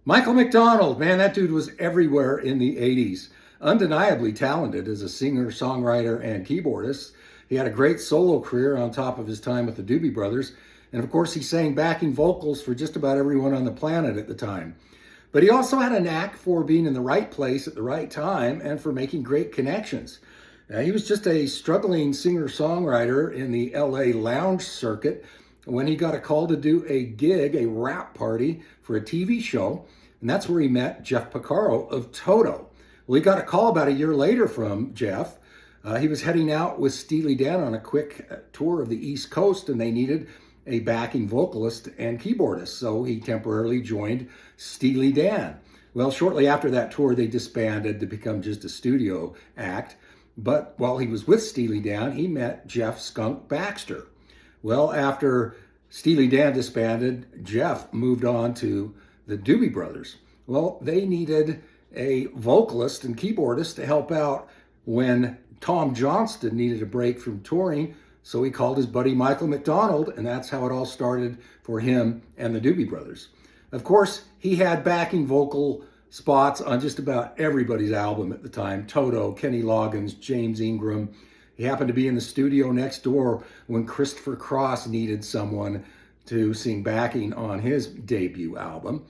Michael McDonald, man, that dude was everywhere in the 80s. Undeniably talented as a singer, songwriter, and keyboardist. He had a great solo career on top of his time with the Doobie Brothers. And of course, he sang backing vocals for just about everyone on the planet at the time. But he also had a knack for being in the right place at the right time and for making great connections. He was just a struggling singer-songwriter in the LA lounge circuit when he got a call to do a gig, a rap party for a TV show. And that's where he met Jeff Porcaro of Toto. Well, he got a call about a year later from Jeff. He was heading out with Steely Dan on a quick tour of the East Coast, and they needed a backing vocalist and keyboardist. So he temporarily joined Steely Dan. Well, shortly after that tour, they disbanded to become just a studio act. But while he was with Steely Dan, he met Jeff "Skunk" Baxter. Well, after Steely Dan disbanded, Jeff moved on to the Doobie Brothers. Well, they needed a vocalist and keyboardist to help out when Tom Johnston needed a break from touring, so he called his buddy Michael McDonald, and that's how it all started for him and the Doobie Brothers. Of course, he had backing vocal spots on just about everybody's album at the time: Toto, Kenny Loggins, James Ingram. He happened to be in the studio next door when Christopher Cross needed someone to sing backing on his debut album.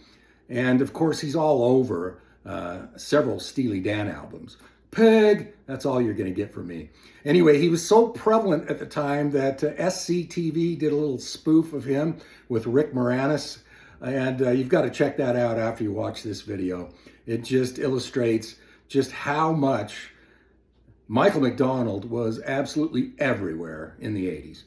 And of course, he's all over several Steely Dan albums. Peg, that's all you're going to get from me. Anyway, he was so prevalent at the time that SCTV did a little spoof of him with Rick Moranis. And you've got to check that out after you watch this video. It just illustrates just how much Michael McDonald was absolutely everywhere in the 80s.